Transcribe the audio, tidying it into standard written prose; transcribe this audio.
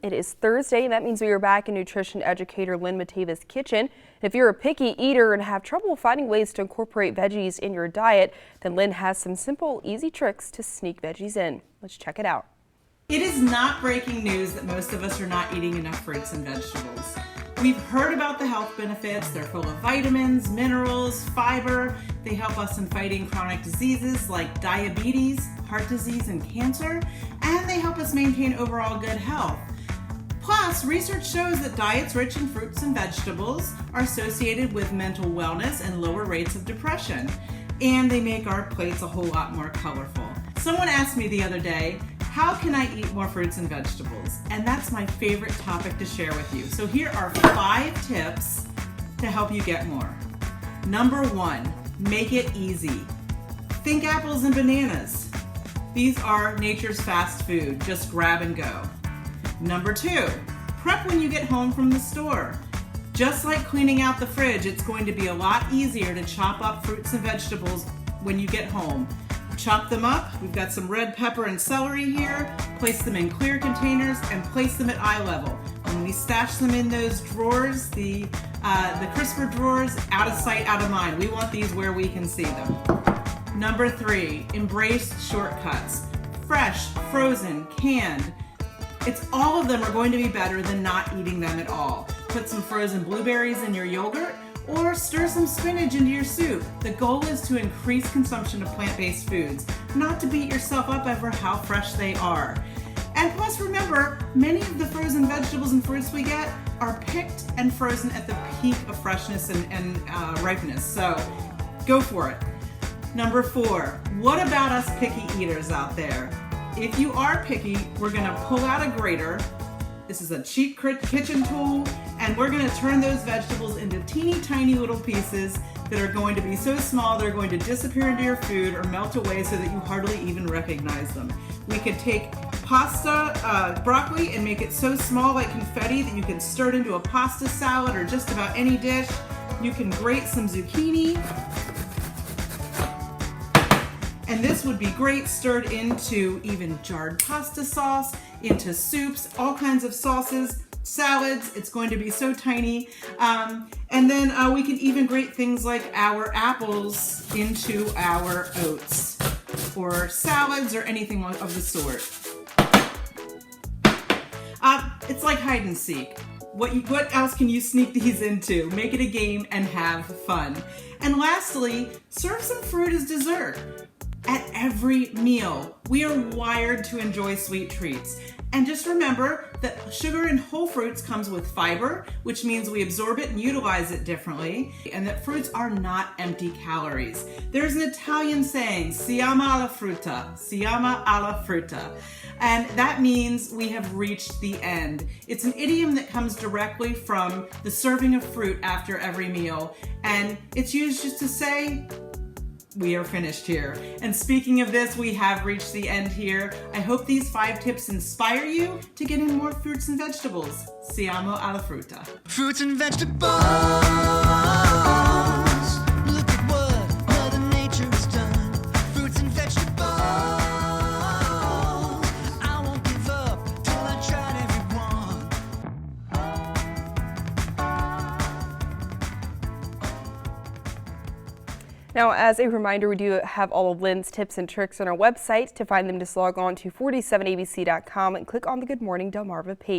It is Thursday, and that means we are back in nutrition educator Lynn kitchen. If you're a picky eater and have trouble finding ways to incorporate veggies in your diet, then Lynn has some simple, easy tricks to sneak veggies in. Let's check it out. It is not breaking news that most of us are not eating enough fruits and vegetables. We've heard about the health benefits. They're full of vitamins, minerals, fiber. They help us in fighting chronic diseases like diabetes, heart disease, and cancer, and they help us maintain overall good health. Plus, research shows that diets rich in fruits and vegetables are associated with mental wellness and lower rates of depression, and they make our plates a whole lot more colorful. Someone asked me the other day, how can I eat more fruits and vegetables? And that's my favorite topic to share with you. So here are 5 tips to help you get more. Number 1, make it easy. Think apples and bananas. These are nature's fast food, just grab and go. Number 2, prep when you get home from the store. Just like cleaning out the fridge, it's going to be a lot easier to chop up fruits and vegetables when you get home. Chop them up. We've got some red pepper and celery here. Place them in clear containers and place them at eye level. When we stash them in those drawers, the crisper drawers, out of sight, out of mind. We want these where we can see them. Number 3, embrace shortcuts. Fresh, frozen, canned. All of them are going to be better than not eating them at all. Put some frozen blueberries in your yogurt or stir some spinach into your soup. The goal is to increase consumption of plant-based foods, not to beat yourself up over how fresh they are. And plus remember, many of the frozen vegetables and fruits we get are picked and frozen at the peak of freshness and ripeness, so go for it. Number 4, what about us picky eaters out there? If you are picky, we're gonna pull out a grater. This is a cheap kitchen tool, and we're gonna turn those vegetables into teeny tiny little pieces that are going to be so small they're going to disappear into your food or melt away so that you hardly even recognize them. We could take pasta, broccoli, and make it so small like confetti that you can stir it into a pasta salad or just about any dish. You can grate some zucchini. And this would be great stirred into even jarred pasta sauce, into soups, all kinds of sauces, salads. It's going to be so tiny. And then we can even grate things like our apples into our oats or salads or anything of the sort. It's like hide and seek. What else can you sneak these into? Make it a game and have fun. And lastly, serve some fruit as dessert. At every meal, we are wired to enjoy sweet treats. And just remember that sugar in whole fruits comes with fiber, which means we absorb it and utilize it differently, and that fruits are not empty calories. There's an Italian saying, si ama alla frutta, si ama alla frutta. And that means we have reached the end. It's an idiom that comes directly from the serving of fruit after every meal. And it's used just to say, we are finished here. And speaking of this, we have reached the end here. I hope these 5 tips inspire you to get in more fruits and vegetables. Siamo alla frutta. Fruits and vegetables. Look at what Mother Nature has done. Fruits and vegetables. I won't give up till I tried everyone. Now, as a reminder, we do have all of Lynn's tips and tricks on our website. To find them, just log on to 47abc.com and click on the Good Morning Delmarva page.